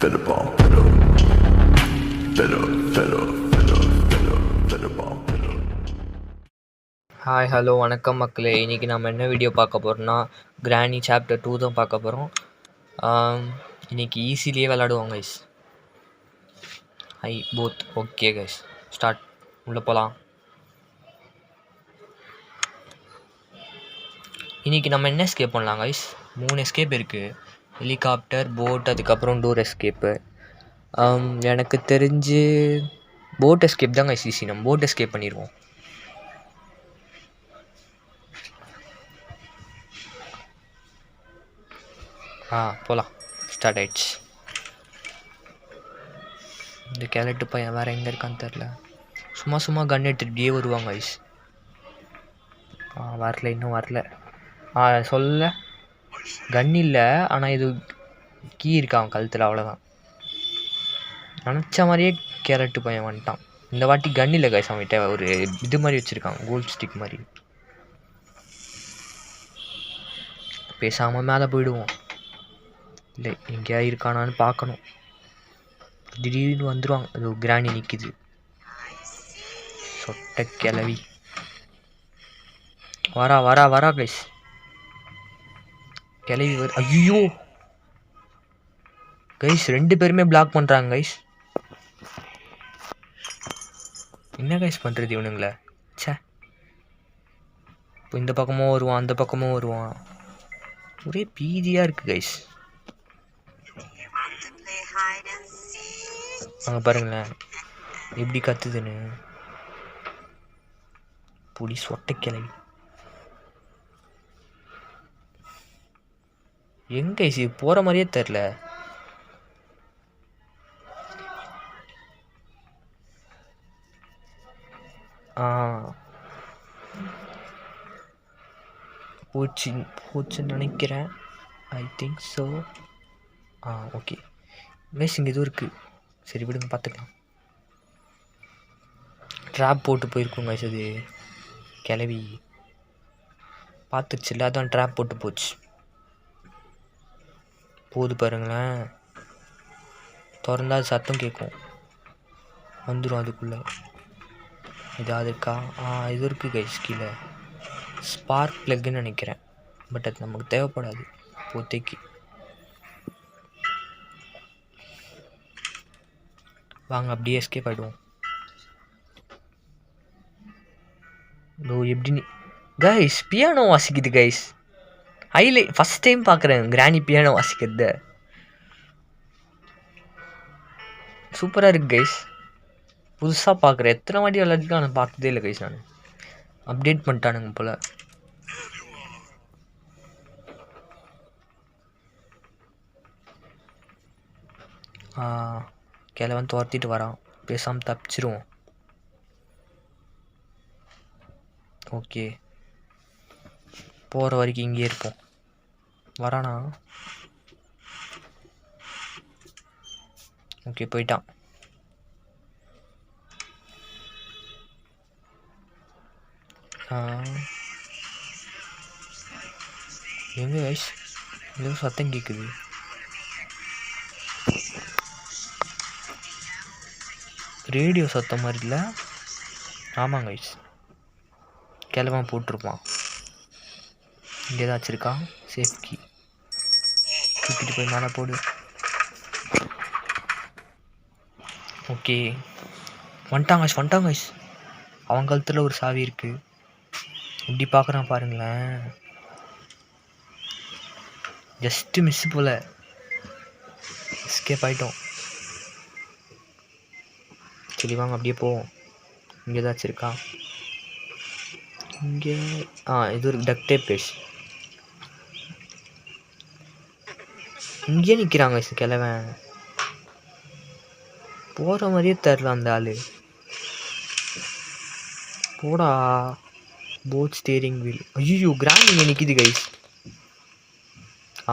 Fed a bomb, fed a bomb, fed a. Hi hello வணக்கம் மக்களே. இன்றைக்கி நம்ம என்ன வீடியோ பார்க்க போகிறோம்னா கிராணி சாப்டர் 2 தான் பார்க்க போகிறோம். இன்றைக்கி ஈஸிலியே விளாடுவோம் guys. Both okay guys, start. உள்ளே போகலாம். இன்றைக்கி நம்ம என்ன எஸ்கேப் பண்ணலாம் கைஸ்? 3 எஸ்கேப் இருக்குது. ஹெலிகாப்டர், போட், அதுக்கப்புறம் டோர் எஸ்கேப்பு. எனக்கு தெரிஞ்சு போட் எஸ்கேப் தான் கைஸ் ஈஸி. நம்ம போட் எஸ்கேப் பண்ணிடுவோம். போகலாம். ஸ்டார்ட் ஆயிடுச்சு. இந்த கேலட்டு பையன் வேறு எங்கே இருக்கான்னு தெரில. சும்மா கன் எடுத்துகிட்டே வருவாங்க ஐஸ். வரல, இன்னும் வரல. சொல்ல கன் இல்லை, ஆனால் இது கீ இருக்கான் கழுத்தில், அவ்வளோதான். நினச்ச மாதிரியே கேலட்டு பையன் வந்துட்டான். இந்த வாட்டி கன் இல்லை கைஸ் அவன்கிட்ட. ஒரு இது மாதிரி வச்சுருக்கான், கோல்ட் ஸ்டிக் மாதிரி. பேசாமல் மேலே போயிடுவோம். இல்லை எங்கேயா இருக்கானான்னு பார்க்கணும். திடீர்னு வந்துடுவாங்க. அது கிராணி நிற்கிது, சொட்ட கிளவி. வரா கைஸ். கிளவி ஐயோ கைஸ், 2 பேருமே பிளாக் பண்ணுறாங்க கைஸ். என்ன கைஸ் பண்ணுறது இவனுங்கள? சே, இப்போ இந்த பக்கமும் வருவான், அந்த பக்கமும் வருவான். ஒரே பீதியாக இருக்குது கைஸ். அங்கே பாருங்களேன் எப்படி கத்துதுன்னு. புடி சொட்டை கிளவி. எங்க இது போகிற மாதிரியே தெரில. போச்சுன்னு நினைக்கிறேன். I think so. Okay guys, இங்கே எதுவும் இருக்குது. சரி விடுங்க, பார்த்துக்கலாம். ட்ராப் போட்டு போயிருக்கோம் கைஸ். அது கிளவி பார்த்துச்சுல்ல, அதான் ட்ராப் போட்டு போச்சு. போது பாருங்களேன், திறந்தா அது சத்தம் கேட்கும், வந்துடும் அதுக்குள்ளே. ஏதாவது இருக்கா? இது இருக்குது கைஸ் கீழே. ஸ்பார்க் ப்ளக்குன்னு நினைக்கிறேன், பட் அது நமக்கு தேவைப்படாது இப்போதைக்கு. வாங்க அப்படியே எஸ்கேப் ஆகிடுவோம். எப்படி கைஸ் பியானோ வாசிக்குது கைஸ். ஃபஸ்ட் டைம் பார்க்குறேன் கிராணி பியானோ வாசிக்கிறத. சூப்பராக இருக்குது கைஸ். புதுசாக பார்க்குறேன். எத்தனை வாட்டி விளையாட்டுக்கு நான் பார்த்ததே இல்லை கைஸ். நான் அப்டேட் பண்ணிட்டானுங்க போல். கிளவன் துரத்திட்டு வரான், பேசாமல் தப்பிச்சிருவோம். ஓகே, போகிற வரைக்கும் இங்கே இருப்போம். வரானா? ஓகே, போயிட்டான். எங்க கைஸ் ஏதோ சத்தம் கேட்குது. ரேடியோ சத்தம் மாதிரி இல்லை. ஆமாங்க கைஸ், கிளவன் போட்டிருப்பான். இங்கே ஏதாச்சும் இருக்கா? சேஃப் கீ தூக்கிட்டு போய் மேலே போடு. ஓகே, வந்துட்டாங்க கைஸ். அவன் கழுத்தில் ஒரு சாவி இருக்குது. இப்படி பார்க்குறான் பாருங்களேன். ஜஸ்ட்டு மிஸ் போல். எஸ்கேப் ஆகிட்டோம். சரி வாங்க அப்படியே போவோம். இங்கே ஏதாச்சும் இருக்கா? இங்கே இது ஒரு டக் டேப் பேஸ். இங்கேயே நிற்கிறாங்க கிழவன். போகிற மாதிரியே தெரில அந்த ஆள். போடா. Boat steering wheel. ஐயோ கிராண்ட் இங்கே நிற்கிது கைஸ்.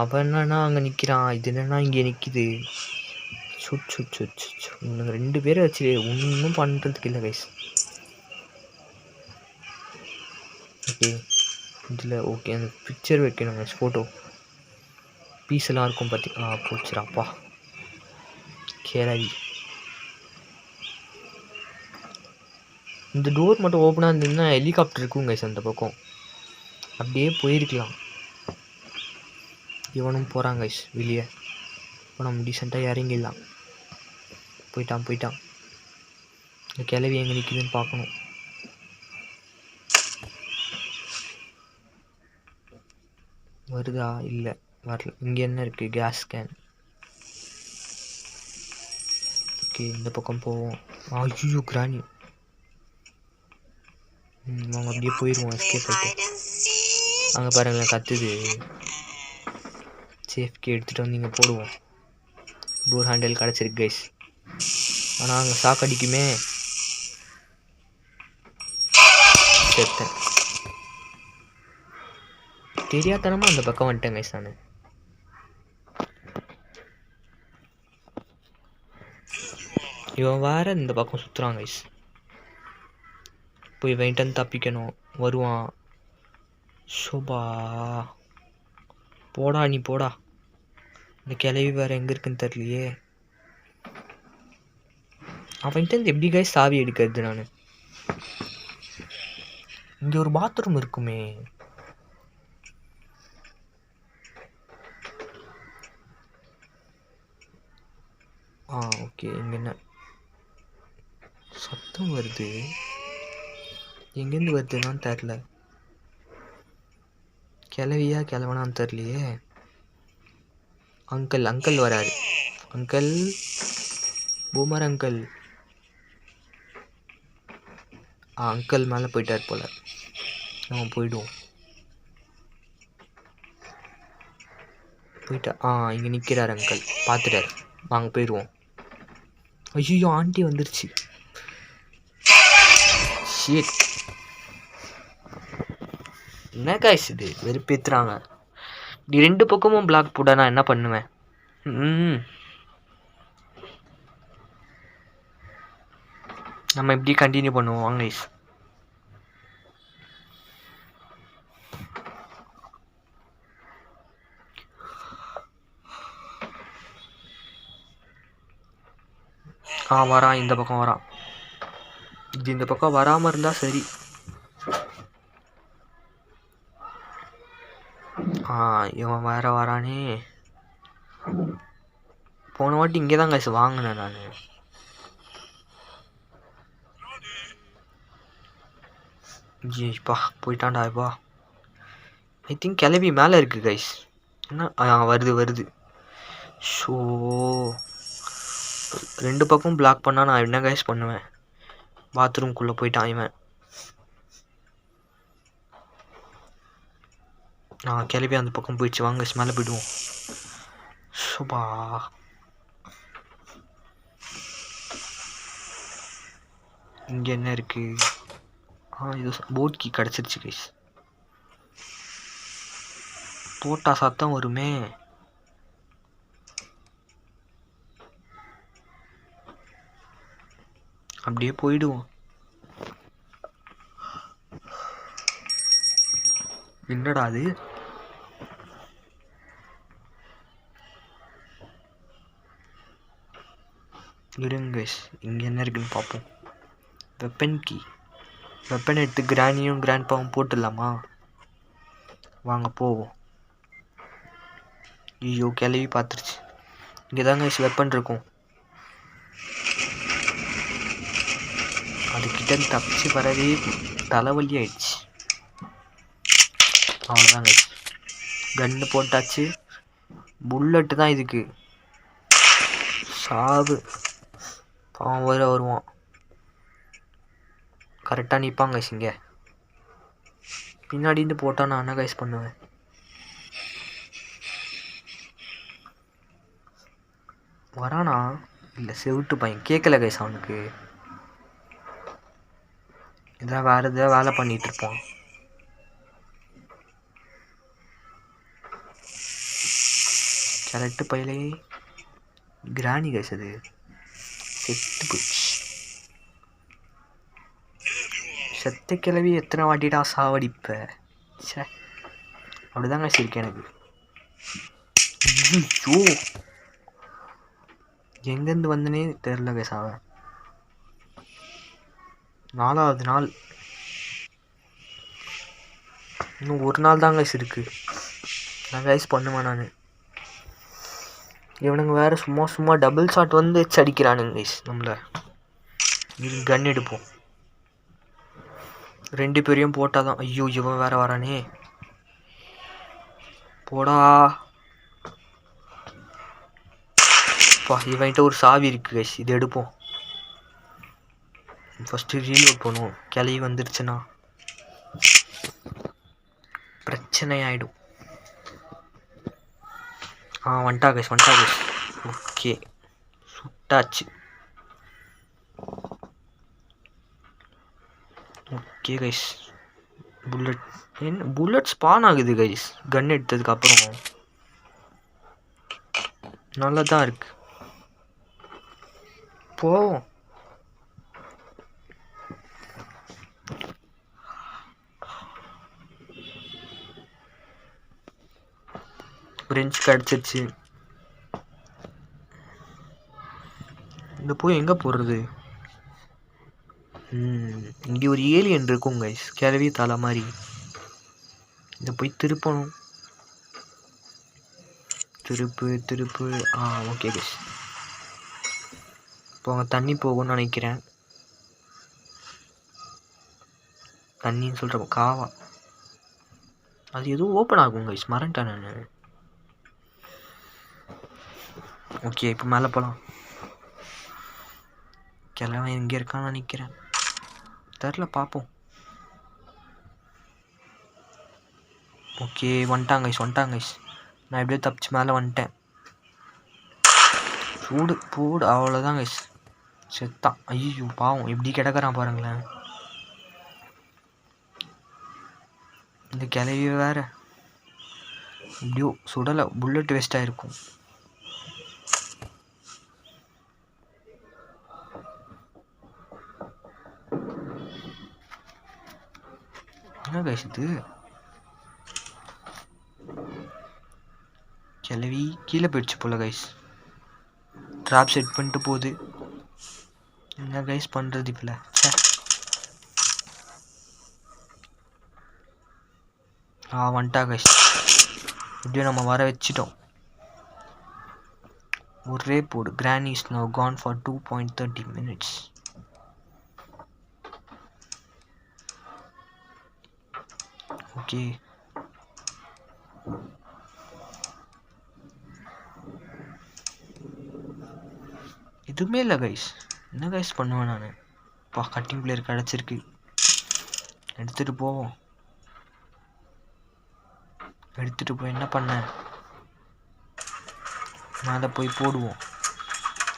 அவன் என்னன்னா அங்கே நிற்கிறான், இது என்னன்னா இங்கே நிற்கிது. இன்னும் 2 பேரை வச்சு ஒன்றும் பண்ணுறதுக்கு இல்லை கைஸ். ஓகே, இதில் ஓகே அந்த பிக்சர் வைக்கணும் கைஸ், ஃபோட்டோ பீஸ் எல்லாம் இருக்கும் பார்த்தி. போச்சுடாப்பா. கிளவி. இந்த டோர் மட்டும் ஓப்பனாக இருந்ததுன்னா ஹெலிகாப்டர் இருக்கும் கைஸ் அந்த பக்கம், அப்படியே போயிருக்கலாம். இவனும் போகிறான் கைஸ் வெளியே. இப்போ நம்ம டீசெண்டாக இறங்கிடலாம். போயிட்டான். இந்த கிளவி எங்கே நிற்குதுன்னு பார்க்கணும். வருதா? இல்லை வரல. இங்கே என்ன இருக்குது? Case can. ஓகே இந்த பக்கம் போவோம். ஐயோ கிராணி. அவங்க அப்படியே போயிடுவோம் எஸ்கேப் ஆகிட்டு. அங்கே பாருங்களேன் கத்துது. சேஃப்கி எடுத்துகிட்டு வந்து இங்கே போடுவோம். டோர் ஹேண்டில் கிடச்சிருக்கு கைஸ். ஆனால் அங்கே சாக்கடிக்குமே. செத்தேன். தெரியாதனமாக அந்த பக்கம் வந்துட்டேன் கைஸ் நான். இவன் வேற இந்த பக்கம் சுற்றுறான் கைஸ். போய் வெயிட்டன் தப்பிக்கணும். வருவான். சோபா போடா நீ போடா. இந்த கிளவி வேற எங்கே இருக்குன்னு தெரியலையே. அவன்கிட்ட எப்படி கைஸ் சாவி எடுக்கிறது நான்? இங்கே ஒரு பாத்ரூம் இருக்குமே. ஓகே இங்கே என்ன சத்தம் வருது? எங்கேருந்து வருதுன்னு தெரில. கிளவியா கிளவனான்னு தெரியலையே. அங்கிள் வராரு. Uncle boomer uncle. அங்கிள் மேலே போயிட்டார் போல. நம்ம போயிடுவோம். இங்கே நிற்கிறார் அங்கிள். பார்த்துட்டார். வாங்க போயிடுவோம். ஐயோ ஆண்டி வந்துருச்சு. ஷிட். என்ன காய்ஸ் இது? வெறுப்பேற்றுறாங்க. இப்படி 2 பக்கமும் பிளாக் போட நான் என்ன பண்ணுவேன்? நம்ம இப்படி கண்டினியூ பண்ணுவோம் வாங்க கைஸ். வரான். இந்த பக்கம் வரான். இது இந்த பக்கம் வராமல் இருந்தால் சரி. இவன் வேற வரானே. போன வாட்டி இங்கே தான் கைஸ் வாங்கினேன் நான். ஜிப்பா போயிட்டான்டா இப்பா. ஐ திங்க் கிளவி மேலே இருக்குது கைஸ். என்ன வருது. ஷோ 2 பக்கம் பிளாக் பண்ணால் நான் என்ன கைஸ் பண்ணுவேன்? பாத்ரூம்குள்ளே போயிட்டான் இவன். கிளம்பி அந்த பக்கம் போயிடுச்சு. வாங்க மேலே போயிடுவோம். சுபா இங்கே என்ன இருக்குது? இது போட் கீ கிடச்சிருச்சு கைஸ். போட்டா சத்தம் வருமே. அப்படியே போயிடுவோம். என்னடா அது? இருங்க இங்கே என்ன இருக்குன்னு பார்ப்போம். Weapon key. வெப்பன் எடுத்து கிராணியும் கிராண்ட்பாவும் போட்டுடலாமா? வாங்க போவோம். ஐயோ கிளவி பார்த்துருச்சு. இங்கே தாங்க வெப்பன் இருக்கும். அதுக்கிட்ட தப்பிச்சு வரவே தலைவலி ஆயிடுச்சு. அவ்வளோதாங்க. கன்று போட்டாச்சு. புல்லட்டு தான் இதுக்கு. சாவு. அவன் வருவான். கரெக்டாக நிற்பாங்க இங்கே. பின்னாடி இருந்து போட்டால் நான் என்ன கைஸ் பண்ணுவேன்? வரானா? இல்லை செவிட்டு பையன். கேட்கல கைஸ் அவனுக்கு. இதான் வேறு எதாவது வேலை பண்ணிகிட்டு இருப்பான். கரெக்டு பையிலே கிராணி கைஸ். அது செத்து போச்சு. செத்த கிளவி எத்தனை வாட்டிடா சாவடிப்ப? சே அப்படிதாங்க கைஸ் இருக்கு எனக்கு. ஐயோ எங்கேருந்து வந்தனே தெரில கைஸ். அவன் 4வது நாள், இன்னும் ஒரு நாள் தான் கைஸ் இருக்குது. நான் கைஸ் பண்ணுவேன் நான். இவனுங்க வேறு சும்மா டபுள் ஷாட் வந்து வச்சு அடிக்கிறானுங்க கைஸ் நம்மளை. கன் எடுப்போம், 2 பேரையும் போட்டால் தான். ஐயோ இவன் வேறு வரானே, போடா. இவன்கிட்ட ஒரு சாவி இருக்குது கைஸ், இது எடுப்போம். ஃபஸ்ட்டு ரீலோட் பண்ணுவோம், கிளவி வந்துருச்சுன்னா பிரச்சனை ஆகிடும். வந்துட்டா கைஸ். ஓகே சுட்டாச்சு. ஓகே கைஸ், புல்லட் ஸ்பான் ஆகுது கைஸ் கன் எடுத்ததுக்கப்புறம். நல்லா தான் இருக்கு. போவோம். பிரெஞ்ச் கிடச்சிருச்சு. இந்த போய் எங்கே போடுறது? இங்கே ஒரு ஏலியன் இருக்கும் கைஸ், கிளவி தலை மாதிரி. இதை போய் திருப்பணும். திருப்பு. Okay guys. இப்போ அங்கே தண்ணி போகும்னு நினைக்கிறேன். தண்ணின்னு சொல்கிறப்ப காவா, அது எதுவும் ஓப்பன் ஆகும் கைஸ், மறந்துட்டேன் நான். ஓகே இப்போ மேலே போகலாம். கிழவன் எங்கே இருக்கான்னு நினைக்கிறேன், தெரில, பார்ப்போம். ஓகே வந்துட்டாங்க கைஸ். நான் எப்படியோ தப்பிச்சு மேலே வந்துட்டேன். சூடு போடு, அவ்வளோதான் கைஸ், செத்தான். ஐயோ பாவம், எப்படி கிடக்குறான் பாருங்களேன். இந்த கிளவி வேறு எப்படியோ சுடலை, புல்லட் வேஸ்ட்டாக இருக்கும். என்ன கைஸ் இது? கிளவி கீழே போயிடுச்சு போல கைஸ். ட்ராப் செட் பண்ணிட்டு போகுது. என்ன கைஸ் பண்ணுறது இப்போல? வந்துட்டா கைஸ். இப்படியோ நம்ம வர வச்சிட்டோம். ஒரே போடு. Granny is now gone for 2.30 minutes. Okay எதுவுமே இல்லை கைஸ். என்ன கைஸ் பண்ணுவேன் நான்? கட்டிங் பிளேயர் கிடச்சிருக்கு, எடுத்துகிட்டு போவோம். எடுத்துகிட்டு போய் என்ன பண்ணேன், மேலே போய் போடுவோம்,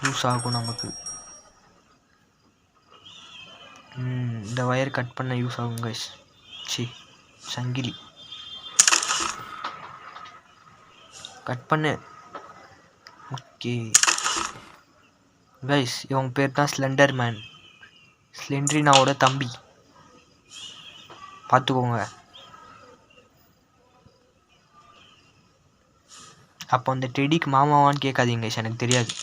யூஸ் ஆகும் நமக்கு. இந்த வயர் கட் பண்ண யூஸ் ஆகும் கைஸ். சங்கிலி கட் பண்ணு. ஓகே கைஸ், இவங்க பேர் தான் ஸ்லெண்டர் மேன், ஸ்லெண்ட்ரினாவோட தம்பி, பார்த்துக்கோங்க. அப்போ அந்த டெடிக்கு மாமாவான்னு கேட்காதீங்க கைஸ், எனக்கு தெரியாது.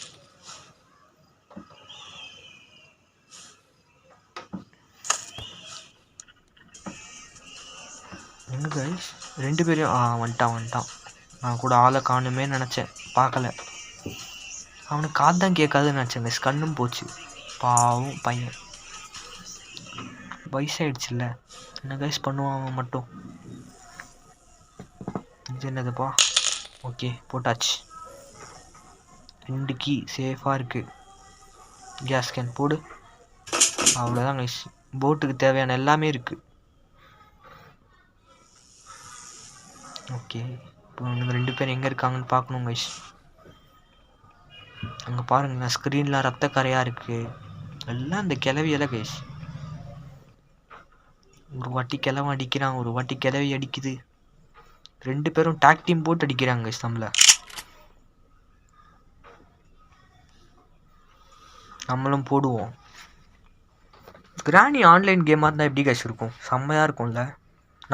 எங்க கைஸ் 2 பேரையும் வந்துட்டான். நான் கூட ஆளை காணுமே நினச்சேன், பார்க்கல. அவனுக்கு காது தான் கேட்காதுன்னு நினச்சேன் கைஸ், கண்ணும் போச்சு. பாவம் பையன், வயசாயிடுச்சுல்ல. என்ன கைஸ் பண்ணுவான் அவன் மட்டும். இது என்னதுப்பா? ஓகே போட்டாச்சு. 2 கீ சேஃபாக இருக்குது. கேஸ் கேன் போடு. அவ்வளோதான் கைஸ், போட்டுக்கு தேவையான எல்லாமே இருக்குது. ஓகே இப்போ நம்ம 2 பேர் எங்கே இருக்காங்கன்னு பார்க்கணும் கைஸ். அங்கே பாருங்களேன், ஸ்க்ரீனில் ரத்த கரையாக இருக்குது. எல்லாம் இந்த கிளவியெல்லாம் கைஸ். ஒரு வாட்டி கிளவன் அடிக்கிறான், ஒரு வாட்டி கிளவி அடிக்குது. 2 பேரும் டாக் டீம் போட்டு அடிக்கிறாங்க கைஸ் நம்மளை. நம்மளும் போடுவோம். கிராணி ஆன்லைன் கேமாக இருந்தால் எப்படி கைஸ் இருக்கும்? செம்மையாக இருக்கும்ல.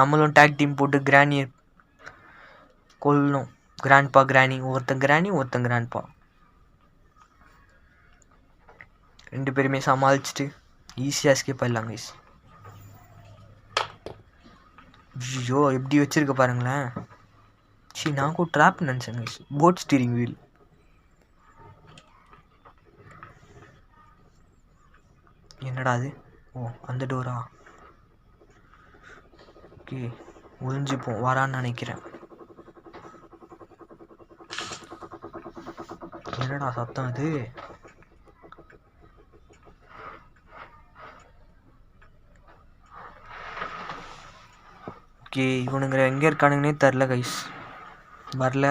நம்மளும் டாக் டீம் போட்டு கிராணியை கொல்லணும். கிராண்ட்பா கிராணி, ஒருத்தன் கிராணி ஒருத்தன் கிராண்ட்பா. 2 பேருமே சமாளிச்சுட்டு ஈஸியாக எஸ்கேப் ஆயிடலாம் கைஸ். ஐயோ எப்படி வச்சுருக்க பாருங்களேன். சரி நான் கூட ட்ராப் நினச்சேன் கைஸ். Boat steering wheel. என்னடா அது? ஓ அந்த டோரா? ஓகே ஒளிஞ்சுப்போம் வரான்னு நினைக்கிறேன். என்னடா சத்தம் அது? ஓகே இவனுங்க எங்கே இருக்கானுங்கன்னே தெரில கைஸ். வரல.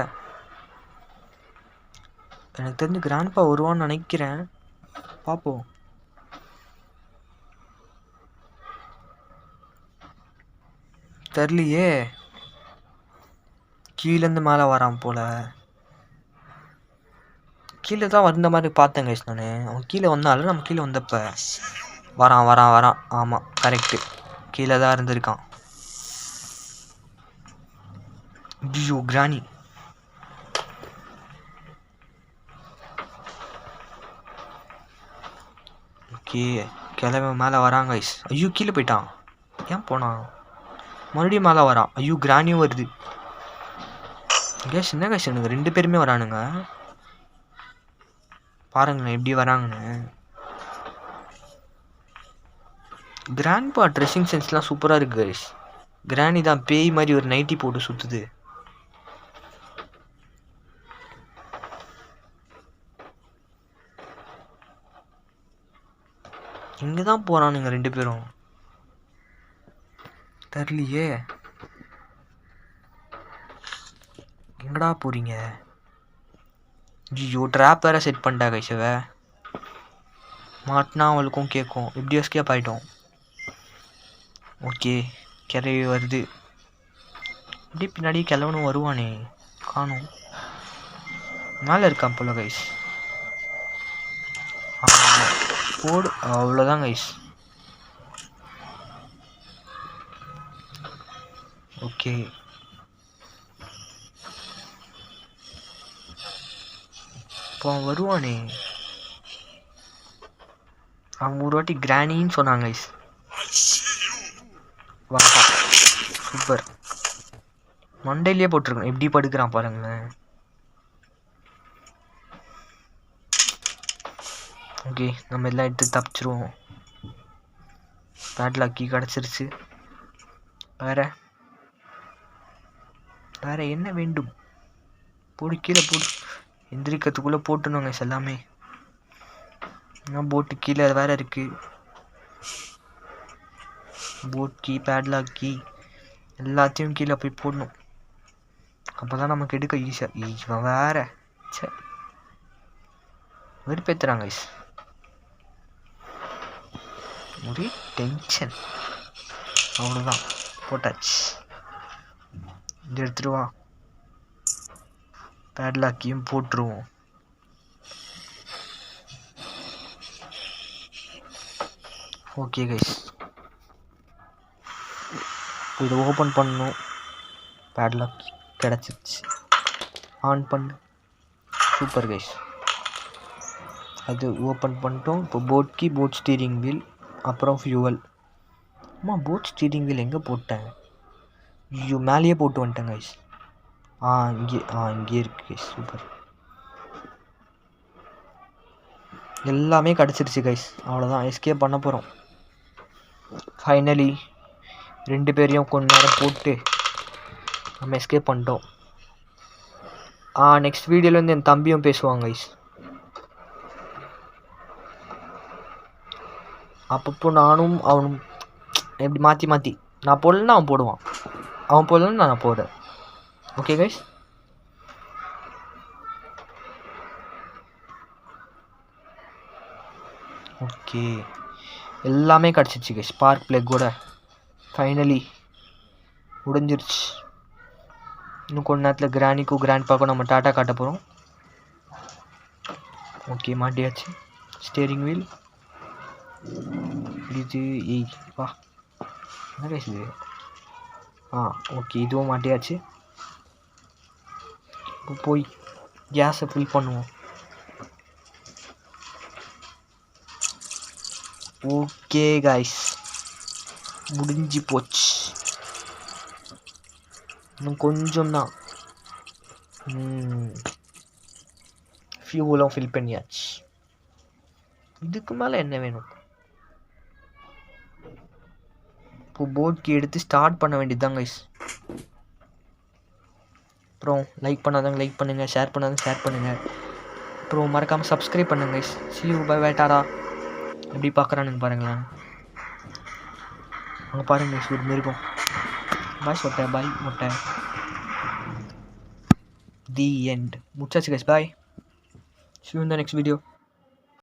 எனக்கு தெரிஞ்சு கிராண்ட்பா வருவான்னு நினைக்கிறேன். பார்ப்போம். தெரியலையே. கீழேருந்து மேலே வரான் போல. கீழே தான் வந்த மாதிரி பார்த்தேன் கைஸ் நான். அவன் கீழே வந்தாலும் நம்ம கீழே வந்தப்போ வரான். ஆமாம் கரெக்டு. கீழே தான் இருந்திருக்கான். ஐயோ கிராணி. ஓகே கிளம்ப மேலே வரான் கைஸ். ஐயோ கீழே போயிட்டான். ஏன் போனான்? மறுபடியும் மேலே வரான். ஐயோ கிராணியும் வருது. கேஷ் என்ன கேஷ் எனக்கு 2 பேருமே வரானுங்க. பாருங்களேன் எப்படி வராங்கன்னு. கிராண்ட்பா ட்ரெஸ்ஸிங் சென்ஸ்லாம் சூப்பராக இருக்குது கைஸ். கிராணி தான் பேய் மாதிரி ஒரு நைட்டி போட்டு சுற்றுது. இங்கே தான் போகிறானுங்க 2 பேரும். தெரியலையே எங்கடா போகிறீங்க? ஐயோ ட்ராப் வேறு செட் பண்ணிட்டா கைசவ. மாட்டினா அவளுக்கும் கேட்கும். எப்படி எஸ்கேப் ஆகிட்டோம். ஓகே கிளவி வருது. இப்படி பின்னாடி கிளவனும் வருவானே காணும். மேலே இருக்கான் போல கைஸ். போடு அவ்வளோதான் கைஸ். ஓகே இப்போ அவன் வருவானே. அவங்க ஒரு வாட்டி கிராணின்னு சொன்னாங்க கைஸ். வாப்பா சூப்பர். மண்டையிலே போட்டிருக்கணும். எப்படி படுக்கிறான் பாருங்களேன். ஓகே நம்ம எல்லாம் எடுத்து தப்பிச்சிருவோம். பேட்லாக்கி கிடச்சிருச்சு. வேற என்ன வேண்டும்? போடு கீழே போடு. எந்திரிக்கிறதுக்குள்ளே போட்டுணுங்க எல்லாமே. போட்டு கீழே வேற இருக்கு. போட் கீ பேட்லாக் கீ எல்லாத்தையும் கீழே போய் போடணும். அப்போ தான் நமக்கு எடுக்க ஈஸியாக. இவன் வேற சே வெறுப்பேற்றுறாங்க கைஸ். ஒரே டென்ஷன். அவ்வளோதான் போட்டாச்சு. இது எடுத்துருவா. பேட்லாக்கையும் போட்டுருவோம். ஓகே கைஸ் இதை ஓப்பன் பண்ணணும். பேட்லாக் கிடச்சிருச்சு. ஆன் பண்ணு. Super guys. அது ஓப்பன் பண்ணிட்டோம். இப்போ boat key boat steering wheel அப்புறம் ஃபியூவல். அம்மா போட் ஸ்டீரிங் வீல் எங்கே போட்டேன்? ஐயோ மேலேயே போட்டு வந்துட்டேன் கைஸ். இங்கே இருக்கு கைஸ். சூப்பர். எல்லாமே கிடச்சிருச்சு கைஸ். அவ்வளோதான் எஸ்கேப் பண்ண போகிறோம். ஃபைனலி 2 பேரையும் கொஞ்ச நேரம் போட்டு நம்ம எஸ்கேப் பண்ணிட்டோம். நெக்ஸ்ட் வீடியோலேருந்து என் தம்பியும் பேசுவாங்க கைஸ். அப்பப்போ நானும் அவனும் எப்படி மாற்றி நான் போடலன்னா அவன் போடுவான். அவன் போடலன்னா நான் போடுறேன். Okay guys. ஓகே எல்லாமே கிடச்சிச்சு கைஸ். ஸ்பார்க் பிளக் கூட ஃபைனலி முடிஞ்சிருச்சு. இன்னும் கொஞ்ச நேரத்தில் கிராணிக்கும் கிராண்ட்பாக்கும் நம்ம டாட்டா காட்ட போகிறோம். ஓகே மாட்டியாச்சு. ஸ்டீரிங் வீல் இது வா என்ன கைஸ் இது? ஓகே இதுவும் மாட்டியாச்சு. இப்போ போய் கேஸை ஃபில் பண்ணுவோம். ஓகே கைஸ், முடிஞ்சு போச்சு. இன்னும் கொஞ்சம் தான். ஃபியூலாம் ஃபில் பண்ணியாச்சு. இதுக்கு மேலே என்ன வேணும்? இப்போ போட் கீ எடுத்து ஸ்டார்ட் பண்ண வேண்டியதுதான் கைஸ். அப்புறம் லைக் பண்ணாதவங்க லைக் பண்ணுங்கள், ஷேர் பண்ணாதவங்க ஷேர் பண்ணுங்கள். அப்புறம் மறக்காமல் சப்ஸ்கிரைப் பண்ணுங்க guys. see you, bye bye, Tata. எப்படி பார்க்குறானுங்க பாருங்களேன். அங்கே பாருங்க கைஸ், ஒரு மிருகம். பாய் சொட்டை, பாய் மொட்டை. The end. முடிச்சாச்சு guys, bye. see you in the next video.